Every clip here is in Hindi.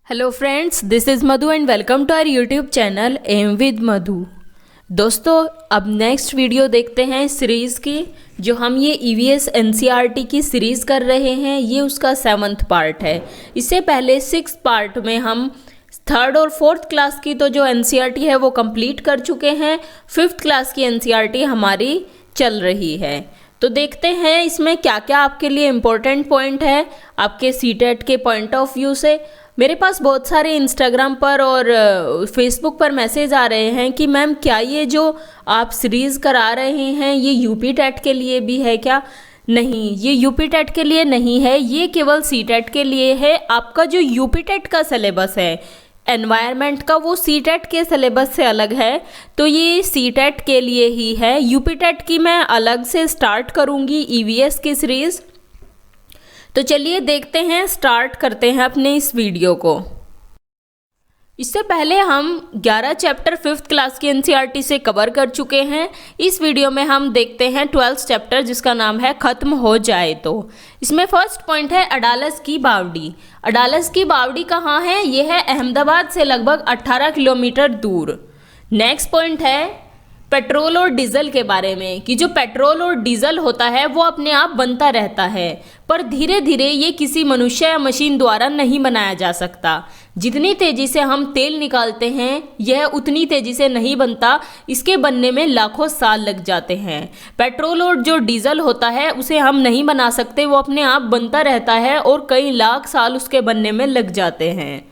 Hello friends, this is Madhu and welcome to our YouTube channel M with Madhu. दोस्तों, अब नेक्स्ट वीडियो देखते हैं सीरीज़ की। जो हम ये ईवीएस एनसीईआरटी की सीरीज़ कर रहे हैं, ये उसका 7th पार्ट है। इससे पहले 6th पार्ट में हम 3rd और 4th क्लास की तो जो एनसीईआरटी है वो कंप्लीट कर चुके हैं। 5th क्लास की एनसीईआरटी हमारी चल रही है। तो देखते हैं इसमें क्या क्या आपके लिए इम्पोर्टेंट पॉइंट है आपके सीटेट के पॉइंट ऑफ व्यू से। मेरे पास बहुत सारे इंस्टाग्राम पर और फेसबुक पर मैसेज आ रहे हैं कि मैम क्या ये जो आप सीरीज़ करा रहे हैं ये यूपी टेट के लिए भी है क्या? नहीं, ये यूपी टेट के लिए नहीं है, ये केवल सी टेट के लिए है। आपका जो यूपी टेट का सिलेबस है एनवायरनमेंट का, वो सी टेट के सिलेबस से अलग है, तो ये सी टेट के लिए ही है। यूपी टेट की मैं अलग से स्टार्ट करूँगी ईवीएस की सीरीज़। तो चलिए देखते हैं, स्टार्ट करते हैं अपने इस वीडियो को। इससे पहले हम 11 चैप्टर 5th क्लास की एनसीईआरटी से कवर कर चुके हैं। इस वीडियो में हम देखते हैं 12th चैप्टर जिसका नाम है खत्म हो जाए तो। इसमें फर्स्ट पॉइंट है अडालज की बावड़ी। अडालज की बावड़ी कहाँ है? ये है अहमदाबाद से लगभग 18 किलोमीटर दूर। नेक्स्ट पॉइंट है पेट्रोल और डीजल के बारे में, कि जो पेट्रोल और डीजल होता है वो अपने आप बनता रहता है, पर धीरे धीरे ये किसी मनुष्य या मशीन द्वारा नहीं बनाया जा सकता। जितनी तेज़ी से हम तेल निकालते हैं यह उतनी तेज़ी से नहीं बनता, इसके बनने में लाखों साल लग जाते हैं। पेट्रोल और जो डीजल होता है उसे हम नहीं बना सकते, वो अपने आप बनता रहता है और कई लाख साल उसके बनने में लग जाते हैं।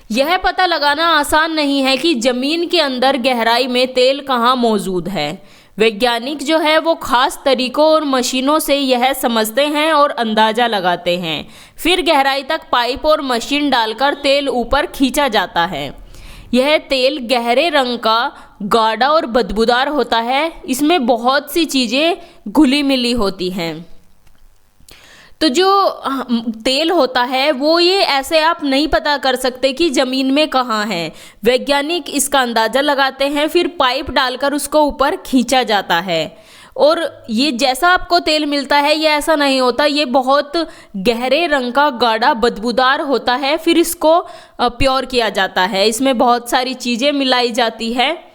यह पता लगाना आसान नहीं है कि ज़मीन के अंदर गहराई में तेल कहाँ मौजूद है। वैज्ञानिक जो है वो खास तरीकों और मशीनों से यह समझते हैं और अंदाज़ा लगाते हैं। फिर गहराई तक पाइप और मशीन डालकर तेल ऊपर खींचा जाता है। यह तेल गहरे रंग का, गाढ़ा और बदबूदार होता है। इसमें बहुत सी चीज़ें घुली मिली होती हैं। तो जो तेल होता है वो ये ऐसे आप नहीं पता कर सकते कि ज़मीन में कहाँ है। वैज्ञानिक इसका अंदाज़ा लगाते हैं, फिर पाइप डालकर उसको ऊपर खींचा जाता है। और ये जैसा आपको तेल मिलता है ये ऐसा नहीं होता, ये बहुत गहरे रंग का, गाढ़ा, बदबूदार होता है। फिर इसको प्योर किया जाता है, इसमें बहुत सारी चीज़ें मिलाई जाती है।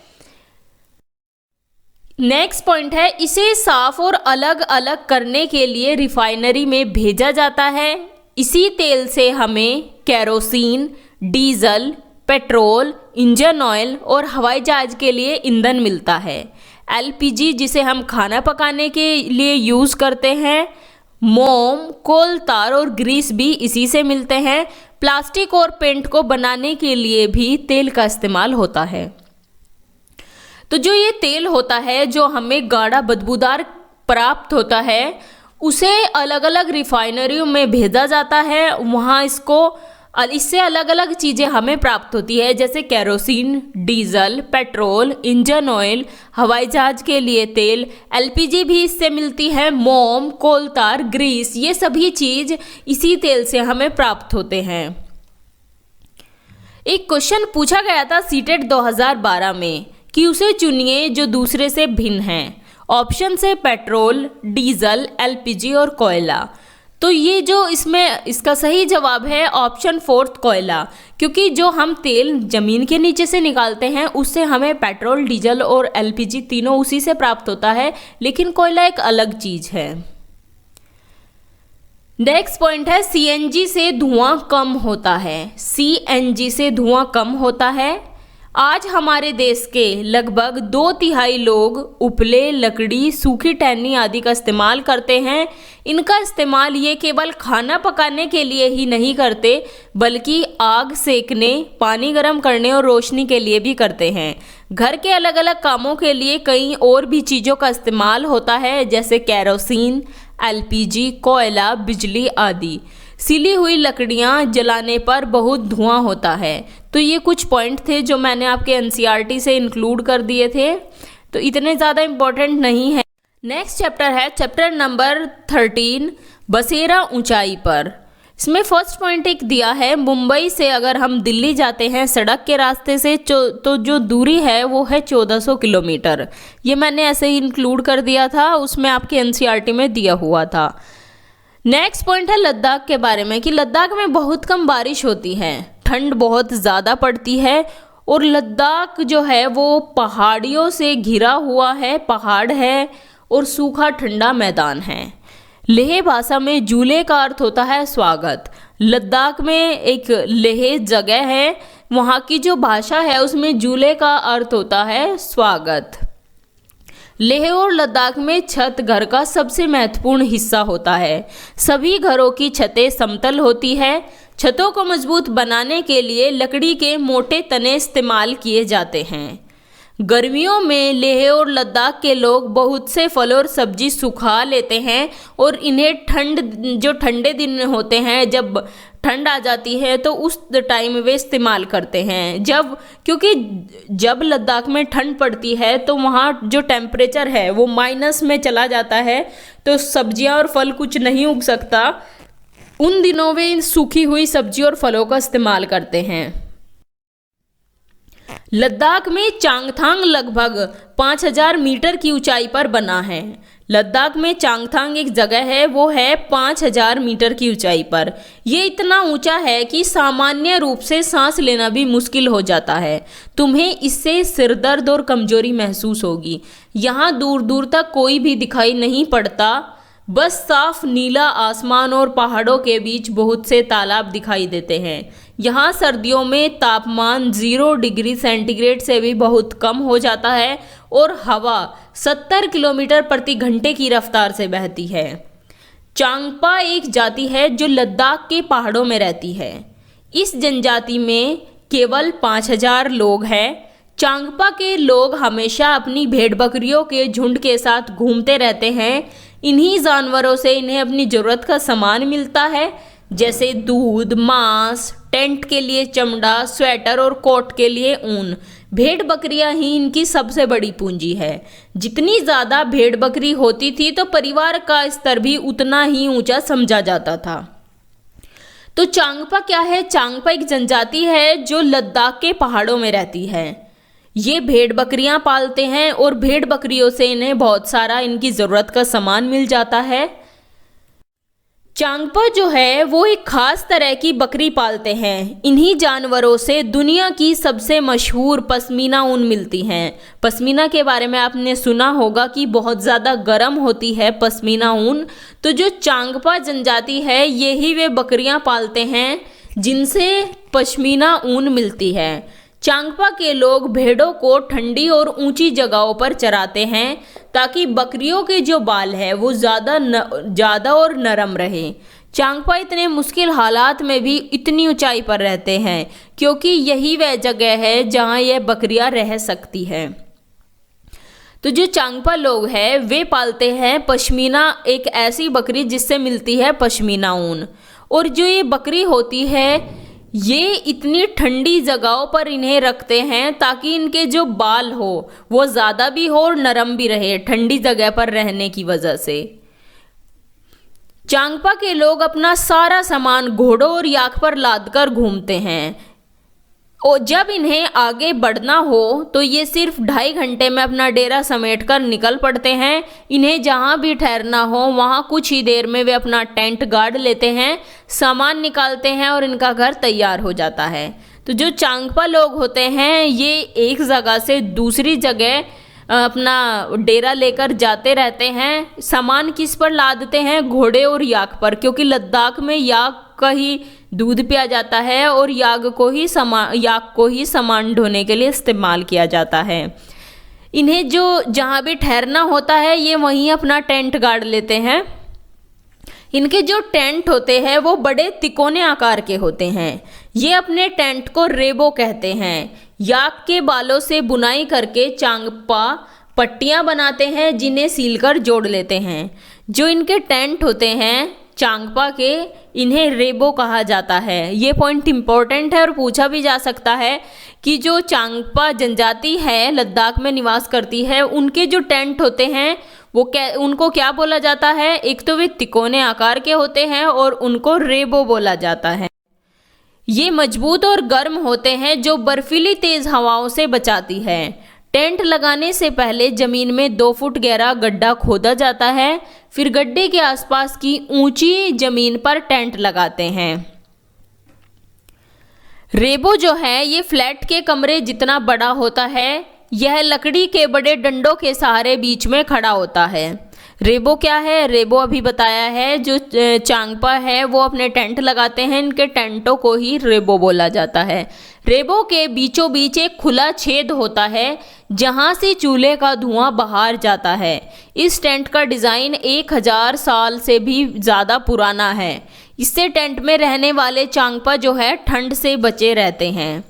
नेक्स्ट पॉइंट है इसे साफ और अलग अलग करने के लिए रिफाइनरी में भेजा जाता है। इसी तेल से हमें kerosene, diesel, petrol, engine oil और हवाई जहाज के लिए ईंधन मिलता है। एलपीजी जिसे हम खाना पकाने के लिए यूज़ करते हैं। मोम, कोल तार और ग्रीस भी इसी से मिलते हैं। प्लास्टिक और पेंट को बनाने के लिए भी तेल का इस्तेमाल होता है। तो जो ये तेल होता है जो हमें गाढ़ा बदबूदार प्राप्त होता है, उसे अलग अलग रिफाइनरियों में भेजा जाता है। वहाँ इससे अलग अलग चीज़ें हमें प्राप्त होती है, जैसे kerosene, diesel, petrol, engine oil, हवाई जहाज के लिए तेल, एलपीजी भी इससे मिलती है। मोम, कोल तार, ग्रीस, ये सभी चीज़ इसी तेल से हमें प्राप्त होते हैं। एक क्वेश्चन पूछा गया था सीटेट 2012 में कि उसे चुनिए जो दूसरे से भिन्न है। ऑप्शन से पेट्रोल, डीजल, एलपीजी और कोयला। तो ये जो इसका सही जवाब है ऑप्शन 4 कोयला, क्योंकि जो हम तेल ज़मीन के नीचे से निकालते हैं उससे हमें पेट्रोल, डीजल और एलपीजी तीनों उसी से प्राप्त होता है, लेकिन कोयला एक अलग चीज़ है। नेक्स्ट पॉइंट है सीएनजी से धुआं कम होता है। सीएनजी से धुआं कम होता है। आज हमारे देश के लगभग 2/3 लोग उपले, लकड़ी, सूखी टहनी आदि का इस्तेमाल करते हैं। इनका इस्तेमाल ये केवल खाना पकाने के लिए ही नहीं करते, बल्कि आग सेकने, पानी गर्म करने और रोशनी के लिए भी करते हैं। घर के अलग अलग कामों के लिए कई और भी चीज़ों का इस्तेमाल होता है, जैसे केरोसिन, एलपीजी, कोयला, बिजली आदि। सिली हुई लकड़ियाँ जलाने पर बहुत धुआं होता है। तो ये कुछ पॉइंट थे जो मैंने आपके एनसीईआरटी से इंक्लूड कर दिए थे, तो इतने ज़्यादा इम्पोर्टेंट नहीं है। नेक्स्ट चैप्टर है चैप्टर नंबर 13, बसेरा ऊंचाई पर। इसमें फर्स्ट पॉइंट एक दिया है, मुंबई से अगर हम दिल्ली जाते हैं सड़क के रास्ते से तो जो दूरी है वो है 1400 किलोमीटर। ये मैंने ऐसे ही इंक्लूड कर दिया था, उसमें आपके एनसीईआरटी में दिया हुआ था। नेक्स्ट पॉइंट है लद्दाख के बारे में, कि लद्दाख में बहुत कम बारिश होती है। ठंड बहुत ज़्यादा पड़ती है और लद्दाख जो है वो पहाड़ियों से घिरा हुआ है, पहाड़ है और सूखा ठंडा मैदान है। लेह भाषा में जूले का अर्थ होता है स्वागत। लद्दाख में एक लेह जगह है, वहाँ की जो भाषा है उसमें जूले का अर्थ होता है स्वागत। लेह और लद्दाख में छत घर का सबसे महत्वपूर्ण हिस्सा होता है। सभी घरों की छतें समतल होती है। छतों को मजबूत बनाने के लिए लकड़ी के मोटे तने इस्तेमाल किए जाते हैं। गर्मियों में लेह और लद्दाख के लोग बहुत से फल और सब्जी सुखा लेते हैं और इन्हें ठंडे दिन होते हैं, जब ठंड आ जाती है तो उस टाइम वे इस्तेमाल करते हैं। क्योंकि जब लद्दाख में ठंड पड़ती है तो वहाँ जो टेम्परेचर है वो माइनस में चला जाता है, तो सब्जियाँ और फल कुछ नहीं उग सकता। उन दिनों वे इन सूखी हुई सब्जी और फलों का इस्तेमाल करते हैं। लद्दाख में चांगथांग लगभग 5000 मीटर की ऊंचाई पर बना है। लद्दाख में चांगथांग एक जगह है, वो है 5000 मीटर की ऊंचाई पर। ये इतना ऊंचा है कि सामान्य रूप से सांस लेना भी मुश्किल हो जाता है। तुम्हें इससे सिरदर्द और कमजोरी महसूस होगी। यहाँ दूर दूर तक कोई भी दिखाई नहीं पड़ता, बस साफ नीला आसमान और पहाड़ों के बीच बहुत से तालाब दिखाई देते हैं। यहाँ सर्दियों में तापमान 0 डिग्री सेंटीग्रेड से भी बहुत कम हो जाता है और हवा 70 किलोमीटर प्रति घंटे की रफ्तार से बहती है। चांगपा एक जाति है जो लद्दाख के पहाड़ों में रहती है। इस जनजाति में केवल 5000 लोग हैं। चांगपा के लोग हमेशा अपनी भेड़ बकरियों के झुंड के साथ घूमते रहते हैं। इन्हीं जानवरों से इन्हें अपनी ज़रूरत का सामान मिलता है, जैसे दूध, मांस, टेंट के लिए चमड़ा, स्वेटर और कोट के लिए ऊन। भेड़ बकरियां ही इनकी सबसे बड़ी पूंजी है। जितनी ज़्यादा भेड़ बकरी होती थी तो परिवार का स्तर भी उतना ही ऊंचा समझा जाता था। तो चांगपा क्या है? चांगपा एक जनजाति है जो लद्दाख के पहाड़ों में रहती है। ये भेड़ बकरियां पालते हैं और भेड़ बकरियों से इन्हें बहुत सारा इनकी ज़रूरत का सामान मिल जाता है। चांगपा जो है वो एक खास तरह की बकरी पालते हैं। इन्हीं जानवरों से दुनिया की सबसे मशहूर पश्मीना ऊन मिलती हैं। पश्मीना के बारे में आपने सुना होगा कि बहुत ज़्यादा गर्म होती है पश्मीना ऊन। तो जो चांगपा जनजाति है यही वे बकरियां पालते हैं जिनसे पश्मीना ऊन मिलती है। चांगपा के लोग भेड़ों को ठंडी और ऊंची जगहों पर चराते हैं ताकि बकरियों के जो बाल है वो ज़्यादा और नरम रहे। चांगपा इतने मुश्किल हालात में भी इतनी ऊंचाई पर रहते हैं क्योंकि यही वह जगह है जहां यह बकरियां रह सकती हैं। तो जो चांगपा लोग हैं वे पालते हैं पश्मीना, एक ऐसी बकरी जिससे मिलती है पश्मीना ऊन। और जो ये बकरी होती है ये इतनी ठंडी जगहों पर इन्हें रखते हैं ताकि इनके जो बाल हो वो ज़्यादा भी हो और नरम भी रहे, ठंडी जगह पर रहने की वजह से। चांगपा के लोग अपना सारा सामान घोड़ों और याक पर लादकर घूमते हैं और जब इन्हें आगे बढ़ना हो तो ये सिर्फ 2.5 घंटे में अपना डेरा समेटकर निकल पड़ते हैं। इन्हें जहाँ भी ठहरना हो वहाँ कुछ ही देर में वे अपना टेंट गाड़ लेते हैं, सामान निकालते हैं और इनका घर तैयार हो जाता है। तो जो चांगपा लोग होते हैं ये एक जगह से दूसरी जगह अपना डेरा लेकर जाते रहते हैं। सामान किस पर लादते हैं? घोड़े और याक पर, क्योंकि लद्दाख में याक का ही दूध पिया जाता है और याक को ही सामान ढोने के लिए इस्तेमाल किया जाता है। इन्हें जो जहाँ भी ठहरना होता है ये वहीं अपना टेंट गाड़ लेते हैं। इनके जो टेंट होते हैं वो बड़े तिकोने आकार के होते हैं। ये अपने टेंट को रेबो कहते हैं। याक के बालों से बुनाई करके चांगपा पट्टियाँ बनाते हैं जिन्हें सीलकर जोड़ लेते हैं। जो इनके टेंट होते हैं चांगपा के, इन्हें रेबो कहा जाता है। ये पॉइंट इम्पोर्टेंट है और पूछा भी जा सकता है कि जो चांगपा जनजाति है लद्दाख में निवास करती है उनके जो टेंट होते हैं वो उनको क्या बोला जाता है? एक तो वे तिकोने आकार के होते हैं और उनको रेबो बोला जाता है। ये मजबूत और गर्म होते हैं जो बर्फीली तेज हवाओं से बचाती है। टेंट लगाने से पहले जमीन में 2 फुट गहरा गड्ढा खोदा जाता है, फिर गड्ढे के आसपास की ऊंची जमीन पर टेंट लगाते हैं। रेबो जो है ये फ्लैट के कमरे जितना बड़ा होता है। यह लकड़ी के बड़े डंडों के सहारे बीच में खड़ा होता है। रेबो क्या है? रेबो अभी बताया है। जो चांगपा है वो अपने टेंट लगाते हैं, इनके टेंटों को ही रेबो बोला जाता है। रेबो के बीचों बीच एक खुला छेद होता है जहां से चूल्हे का धुआं बाहर जाता है। इस टेंट का डिज़ाइन 1000 साल से भी ज़्यादा पुराना है। इससे टेंट में रहने वाले चांगपा जो है ठंड से बचे रहते हैं।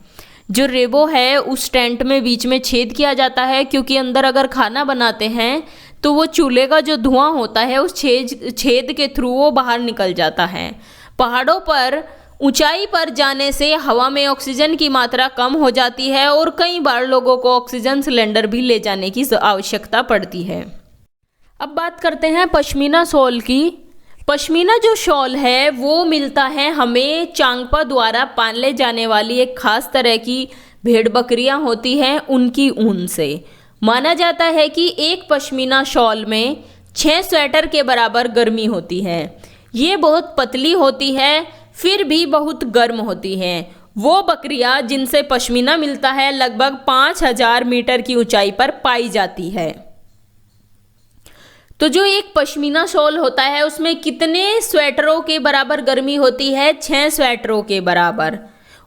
जो रेबो है उस टेंट में बीच में छेद किया जाता है, क्योंकि अंदर अगर खाना बनाते हैं तो वो चूल्हे का जो धुआं होता है उस छेद के थ्रू वो बाहर निकल जाता है। पहाड़ों पर ऊंचाई पर जाने से हवा में ऑक्सीजन की मात्रा कम हो जाती है और कई बार लोगों को ऑक्सीजन सिलेंडर भी ले जाने की आवश्यकता पड़ती है। अब बात करते हैं पश्मीना शॉल की। पश्मीना जो शॉल है वो मिलता है हमें चांगपा द्वारा पाले जाने वाली एक खास तरह की भेड़ बकरियां होती हैं उनकी ऊन से। माना जाता है कि एक पश्मीना शॉल में 6 स्वेटर के बराबर गर्मी होती है। ये बहुत पतली होती है फिर भी बहुत गर्म होती हैं। वो बकरियां जिनसे पश्मीना मिलता है लगभग 5000 मीटर की ऊंचाई पर पाई जाती है। तो जो एक पश्मीना शॉल होता है उसमें कितने स्वेटरों के बराबर गर्मी होती है? 6 स्वेटरों के बराबर।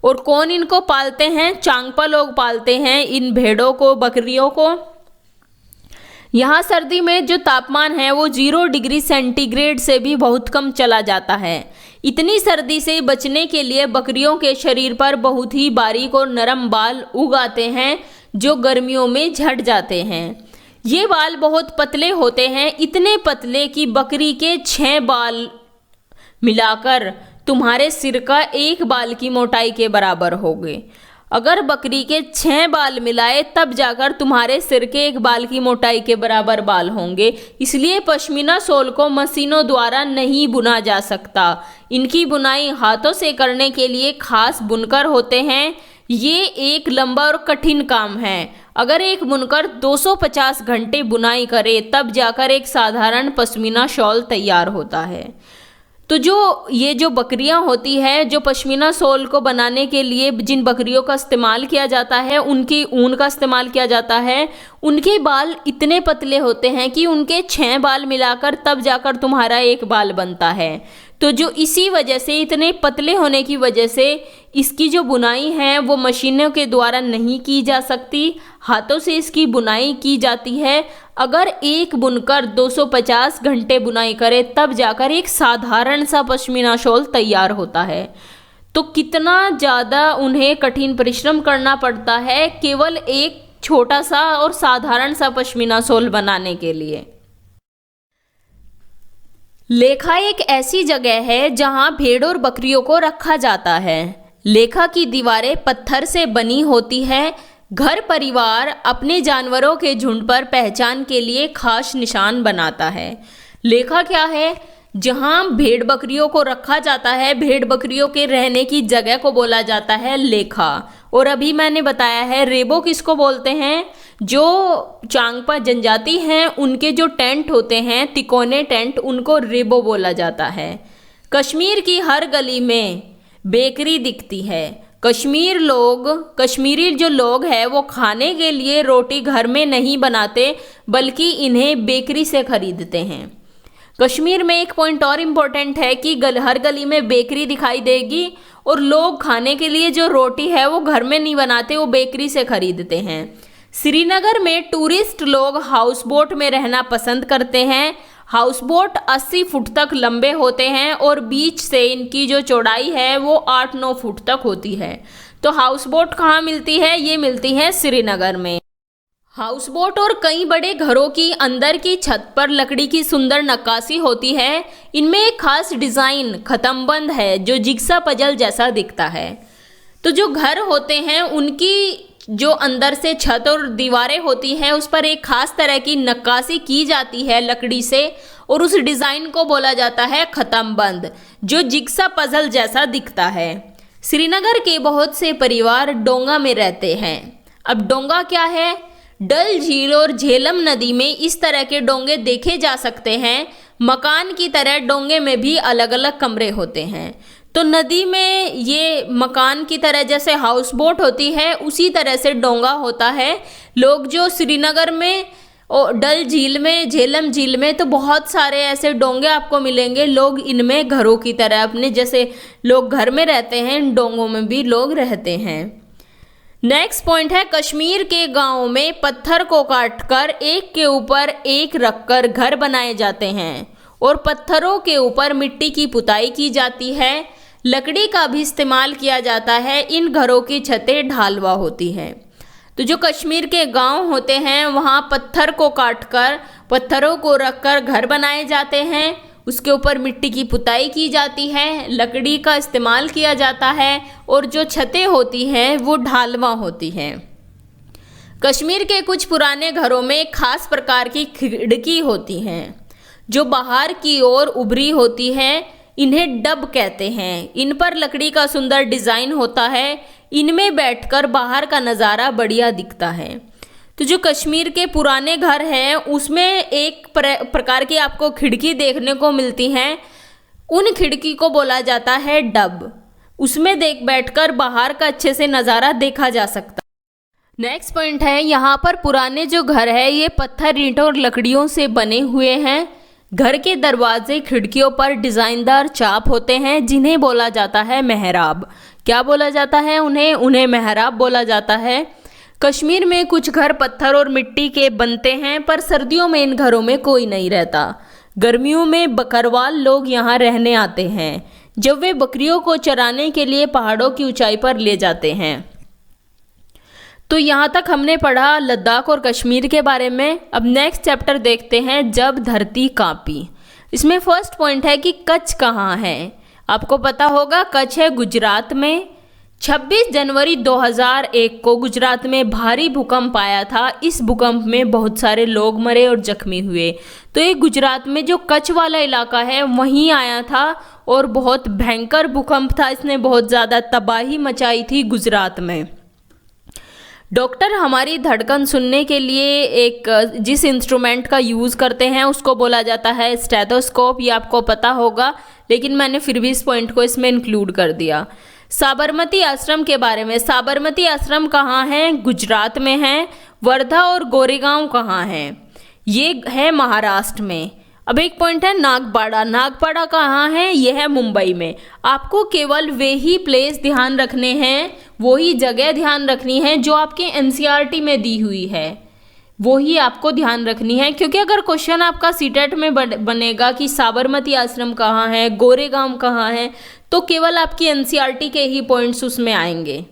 और कौन इनको पालते हैं? चांगपा लोग पालते हैं इन भेड़ों को, बकरियों को। यहाँ सर्दी में जो तापमान है वो 0 डिग्री सेंटीग्रेड से भी बहुत कम चला जाता है। इतनी सर्दी से बचने के लिए बकरियों के शरीर पर बहुत ही बारीक और नरम बाल उग आते हैं जो गर्मियों में झड़ जाते हैं। ये बाल बहुत पतले होते हैं, इतने पतले कि बकरी के 6 बाल मिलाकर तुम्हारे सिर का एक बाल की मोटाई के बराबर होंगे। अगर बकरी के 6 बाल मिलाए तब जाकर तुम्हारे सिर के एक बाल की मोटाई के बराबर बाल होंगे। इसलिए पश्मीना शॉल को मशीनों द्वारा नहीं बुना जा सकता। इनकी बुनाई हाथों से करने के लिए खास बुनकर होते हैं। ये एक लंबा और कठिन काम है। अगर एक बुनकर 250 घंटे बुनाई करे तब जाकर एक साधारण पश्मीना शॉल तैयार होता है। तो ये जो बकरियां होती है, जो पश्मीना शॉल को बनाने के लिए जिन बकरियों का इस्तेमाल किया जाता है, उनकी ऊन का इस्तेमाल किया जाता है। उनके बाल इतने पतले होते हैं कि उनके 6 बाल मिलाकर तब जाकर तुम्हारा एक बाल बनता है। तो जो इसी वजह से, इतने पतले होने की वजह से इसकी जो बुनाई है वो मशीनों के द्वारा नहीं की जा सकती, हाथों से इसकी बुनाई की जाती है। अगर एक बुनकर 250 घंटे बुनाई करे तब जाकर एक साधारण सा पश्मीना शॉल तैयार होता है। तो कितना ज़्यादा उन्हें कठिन परिश्रम करना पड़ता है केवल एक छोटा सा और साधारण सा पश्मीना शॉल बनाने के लिए। लेखा एक ऐसी जगह है जहां भेड़ और बकरियों को रखा जाता है। लेखा की दीवारें पत्थर से बनी होती है। घर परिवार अपने जानवरों के झुंड पर पहचान के लिए खास निशान बनाता है। लेखा क्या है? जहां भेड़ बकरियों को रखा जाता है, भेड़ बकरियों के रहने की जगह को बोला जाता है लेखा। और अभी मैंने बताया है रेबो किसको बोलते हैं? जो चांगपा जनजाति हैं उनके जो टेंट होते हैं, तिकोने टेंट, उनको रेबो बोला जाता है। कश्मीर की हर गली में बेकरी दिखती है। कश्मीरी जो लोग हैं वो खाने के लिए रोटी घर में नहीं बनाते बल्कि इन्हें बेकरी से खरीदते हैं। कश्मीर में एक पॉइंट और इम्पोर्टेंट है कि हर गली में बेकरी दिखाई देगी और लोग खाने के लिए जो रोटी है वो घर में नहीं बनाते, वो बेकरी से खरीदते हैं। श्रीनगर में टूरिस्ट लोग हाउस बोट में रहना पसंद करते हैं। हाउस बोट 80 फुट तक लंबे होते हैं और बीच से इनकी जो चौड़ाई है वो 8-9 फुट तक होती है। तो हाउस बोट कहाँ मिलती है? ये मिलती है श्रीनगर में। हाउस बोट और कई बड़े घरों की अंदर की छत पर लकड़ी की सुंदर नक्काशी होती है। इनमें एक खास डिज़ाइन खत्मबंद है जो जिग्सा पजल जैसा दिखता है। तो जो घर होते हैं उनकी जो अंदर से छत और दीवारें होती हैं उस पर एक खास तरह की नक्काशी की जाती है लकड़ी से और उस डिज़ाइन को बोला जाता है खत्मबंद, जो जिग्सा पजल जैसा दिखता है। श्रीनगर के बहुत से परिवार डोंगा में रहते हैं। अब डोंगा क्या है? डल झील और झेलम नदी में इस तरह के डोंगे देखे जा सकते हैं। मकान की तरह डोंगे में भी अलग अलग कमरे होते हैं। तो नदी में ये मकान की तरह जैसे हाउस बोट होती है उसी तरह से डोंगा होता है। लोग जो श्रीनगर में और डल झील में, झेलम झील में तो बहुत सारे ऐसे डोंगे आपको मिलेंगे। लोग इनमें घरों की तरह अपने जैसे लोग घर में रहते हैं, इन डोंगों में भी लोग रहते हैं। नेक्स्ट पॉइंट है कश्मीर के गांवों में पत्थर को काटकर एक के ऊपर एक रखकर घर बनाए जाते हैं और पत्थरों के ऊपर मिट्टी की पुताई की जाती है। लकड़ी का भी इस्तेमाल किया जाता है। इन घरों की छतें ढालवा होती हैं। तो जो कश्मीर के गांव होते हैं वहाँ पत्थर को काटकर, पत्थरों को रखकर घर बनाए जाते हैं। उसके ऊपर मिट्टी की पुताई की जाती है, लकड़ी का इस्तेमाल किया जाता है और जो छतें होती हैं वो ढालवा होती हैं। कश्मीर के कुछ पुराने घरों में खास प्रकार की खिड़की होती हैं जो बाहर की ओर उभरी होती है। इन्हें डब कहते हैं। इन पर लकड़ी का सुंदर डिज़ाइन होता है। इनमें बैठकर बाहर का नज़ारा बढ़िया दिखता है। तो जो कश्मीर के पुराने घर हैं उसमें एक प्रकार की आपको खिड़की देखने को मिलती हैं। उन खिड़की को बोला जाता है डब। उसमें बैठकर बाहर का अच्छे से नज़ारा देखा जा सकता है। नेक्स्ट पॉइंट है यहाँ पर पुराने जो घर है ये पत्थर, ईंटों और लकड़ियों से बने हुए हैं। घर के दरवाजे, खिड़कियों पर डिज़ाइनदार चाप होते हैं जिन्हें बोला जाता है मेहराब। क्या बोला जाता है उन्हें मेहराब बोला जाता है। कश्मीर में कुछ घर पत्थर और मिट्टी के बनते हैं पर सर्दियों में इन घरों में कोई नहीं रहता। गर्मियों में बकरवाल लोग यहाँ रहने आते हैं जब वे बकरियों को चराने के लिए पहाड़ों की ऊंचाई पर ले जाते हैं। तो यहाँ तक हमने पढ़ा लद्दाख और कश्मीर के बारे में। अब नेक्स्ट चैप्टर देखते हैं जब धरती कांपी। इसमें फर्स्ट पॉइंट है कि कच्छ कहाँ है। आपको पता होगा कच्छ है गुजरात में। 26 जनवरी 2001 को गुजरात में भारी भूकंप आया था। इस भूकंप में बहुत सारे लोग मरे और जख्मी हुए। तो ये गुजरात में जो कच्छ वाला इलाका है वहीं आया था और बहुत भयंकर भूकंप था। इसने बहुत ज़्यादा तबाही मचाई थी गुजरात में। डॉक्टर हमारी धड़कन सुनने के लिए एक जिस इंस्ट्रूमेंट का यूज़ करते हैं उसको बोला जाता है स्टेथोस्कोप। ये आपको पता होगा लेकिन मैंने फिर भी इस पॉइंट को इसमें इंक्लूड कर दिया। साबरमती आश्रम के बारे में। साबरमती आश्रम कहाँ है? गुजरात में है। वर्धा और गोरेगांव कहाँ है? ये है महाराष्ट्र में। अब एक पॉइंट है नागपाड़ा। नागपाड़ा कहाँ है? यह है मुंबई में। आपको केवल वे ही प्लेस ध्यान रखने हैं, वही जगह ध्यान रखनी है जो आपके एनसीईआरटी में दी हुई है, वो ही आपको ध्यान रखनी है। क्योंकि अगर क्वेश्चन आपका सीटेट में बनेगा कि साबरमती आश्रम कहाँ है, गोरेगांव कहाँ है, तो केवल आपकी एनसीईआरटी के ही पॉइंट्स उसमें आएंगे।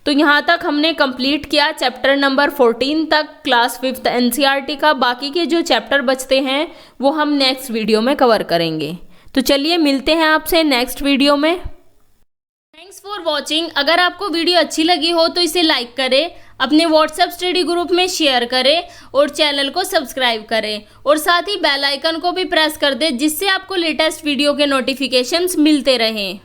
तो यहाँ तक हमने कंप्लीट किया चैप्टर नंबर 14 तक क्लास 5th एनसीईआरटी का। बाकी के जो चैप्टर बचते हैं वो हम नेक्स्ट वीडियो में कवर करेंगे। तो चलिए मिलते हैं आपसे नेक्स्ट वीडियो में। Thanks for watching. अगर आपको वीडियो अच्छी लगी हो तो इसे लाइक करें, अपने व्हाट्सएप स्टडी ग्रुप में शेयर करें और चैनल को सब्सक्राइब करें और साथ ही बेल आइकन को भी प्रेस कर दें जिससे आपको लेटेस्ट वीडियो के नोटिफिकेशंस मिलते रहें।